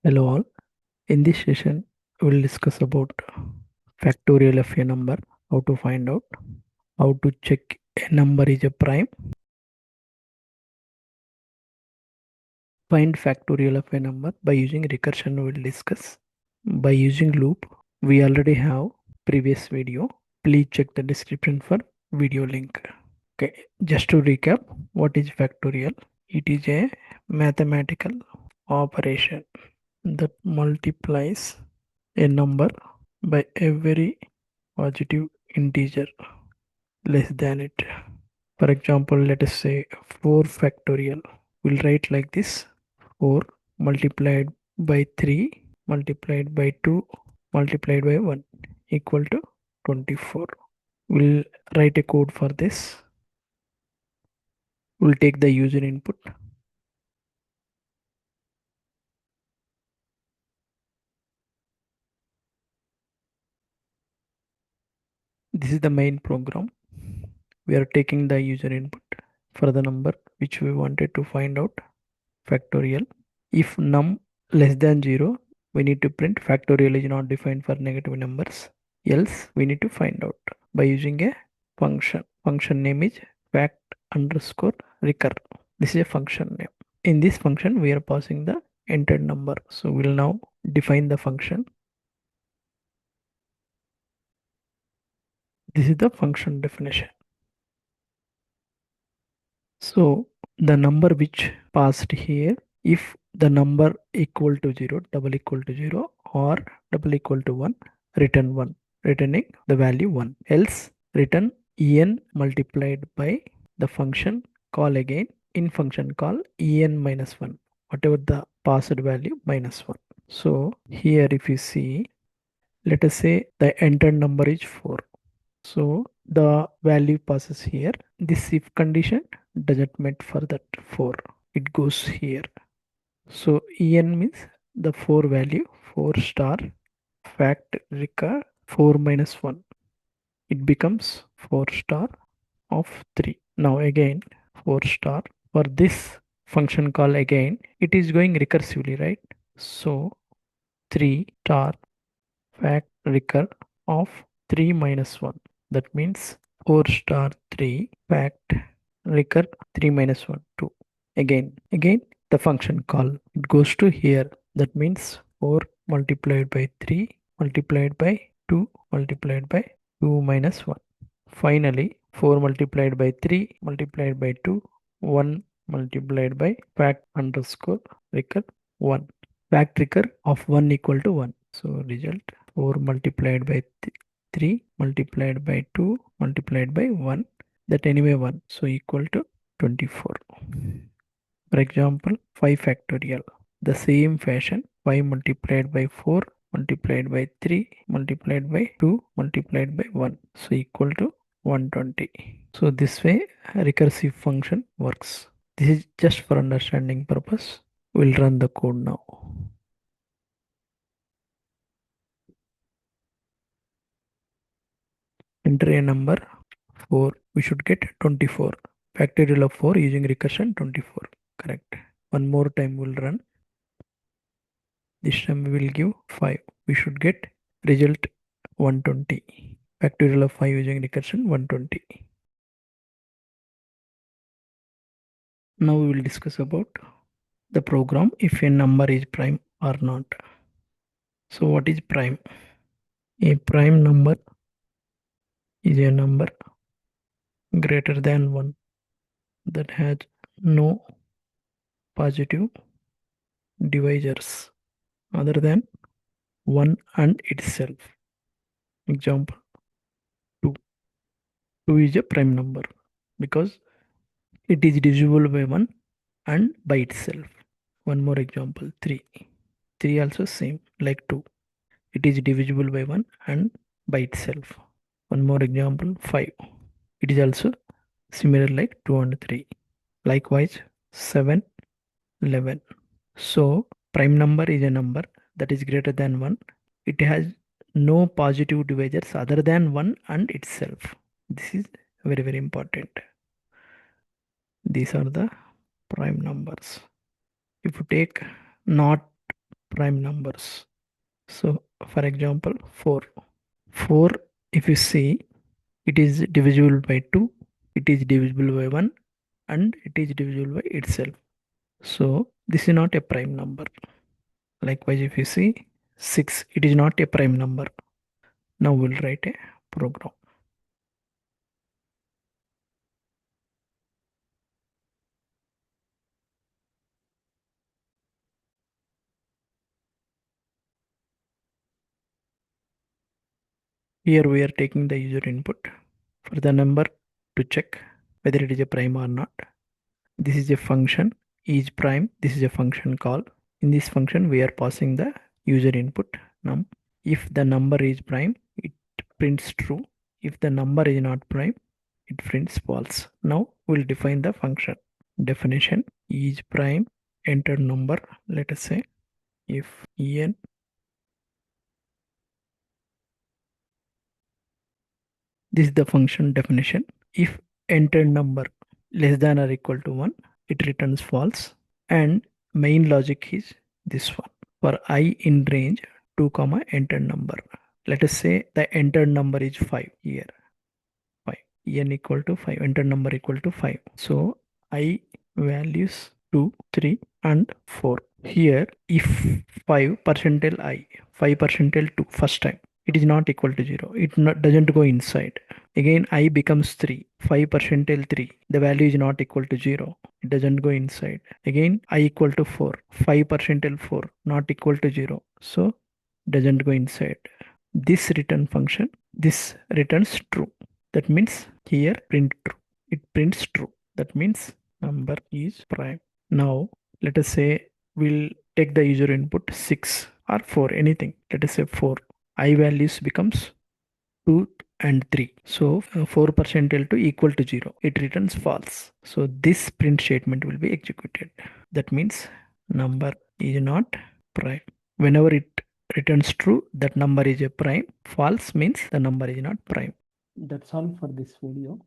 Hello all. In this session, we'll discuss about factorial of a number, how to find out, how to check a number is a prime, find factorial of a number by using recursion we'll discuss. By using loop, we already have previous video. Please check the description for video link. Okay, just to recap, what is factorial? It is a mathematical operation that multiplies a number by every positive integer less than it. For example, let us say 4 factorial. We'll write like this: 4 multiplied by 3 multiplied by 2 multiplied by 1 equal to 24. We'll write a code for this. We'll take the user input. This is the main program. We are taking the user input for the number which we wanted to find out factorial. If num less than 0, we need to print factorial is not defined for negative numbers. Else, we need to find out by using a function. Function name is fact underscore recur. This is a function name. In this function, we are passing the entered number. So we'll now define the function. This is the function definition. So the number which passed here, if the number equal to 0, double equal to 0 or double equal to 1, return 1, returning the value 1. Else return en multiplied by the function call again in function call en minus 1, whatever the passed value minus 1. So here if you see, let us say the entered number is 4. So the value passes here. This if condition doesn't meant for that 4. It goes here. So en means the 4 value 4 star fact recur 4 minus 1. It becomes 4 star of 3. Now again 4 star. For this function call again, it is going recursively, right? So 3 star fact recur of 3 minus 1. That means 4 star 3 fact recur 3 minus 1 2. Again the function call, it goes to here. That means 4 multiplied by 3 multiplied by 2 multiplied by 2 minus 1. Finally 4 multiplied by 3 multiplied by 2 1 multiplied by fact underscore recur 1. Fact recur of 1 equal to 1. So result 4 multiplied by 3 multiplied by 2 multiplied by 1, that anyway 1, so equal to 24. For example, 5 factorial. The same fashion, 5 multiplied by 4 multiplied by 3 multiplied by 2 multiplied by 1, so equal to 120. So this way recursive function works. This is just for understanding purpose. We'll run the code now. Enter a number 4. We should get 24. Factorial of 4 using recursion 24. Correct. One more time we'll run. This time we will give 5. We should get result 120. Factorial of 5 using recursion 120. Now we will discuss about the program if a number is prime or not. So what is prime? A prime number is a number greater than 1 that has no positive divisors other than 1 and itself. Example 2. 2 is a prime number because it is divisible by 1 and by itself. One more example 3. 3 also same like 2. It is divisible by 1 and by itself. One more example 5. It is also similar like 2 and 3. Likewise 7, 11. So prime number is a number that is greater than 1. It has no positive divisors other than 1 and itself. This is very, very important. These are the prime numbers. If you take not prime numbers. So for example, 4. 4, if you see, it is divisible by 2, it is divisible by 1, and it is divisible by itself. So this is not a prime number. Likewise, if you see 6, it is not a prime number. Now we'll write a program. Here we are taking the user input for the number to check whether it is a prime or not. This is a function is prime. This is a function call. In this function we are passing the user input num. If the number is prime, it prints true. If the number is not prime, it prints false. Now we'll define the function. Definition is prime, enter number. Let us say if en, this is the function definition. If enter number less than or equal to 1, it returns false. And main logic is this one. For I in range 2 comma enter number. Let us say the entered number is 5 here. 5. En equal to 5. Enter number equal to 5. So I values 2, 3 and 4. Here if 5 percentile I, 5 percentile 2 first time, it is not equal to 0. It doesn't go inside. Again I becomes 3. 5 percentile 3. The value is not equal to 0. It doesn't go inside. Again I equal to 4. 5 percentile 4 not equal to 0. So doesn't go inside. This return function, this returns true. That means here print true. It prints true. That means number is prime. Now let us say we'll take the user input 6 or 4, anything. Let us say 4. I values becomes 2 and 3. So 4 percentile to equal to 0. It returns false. So this print statement will be executed. That means number is not prime. Whenever it returns true, that number is a prime. False means the number is not prime. That's all for this video.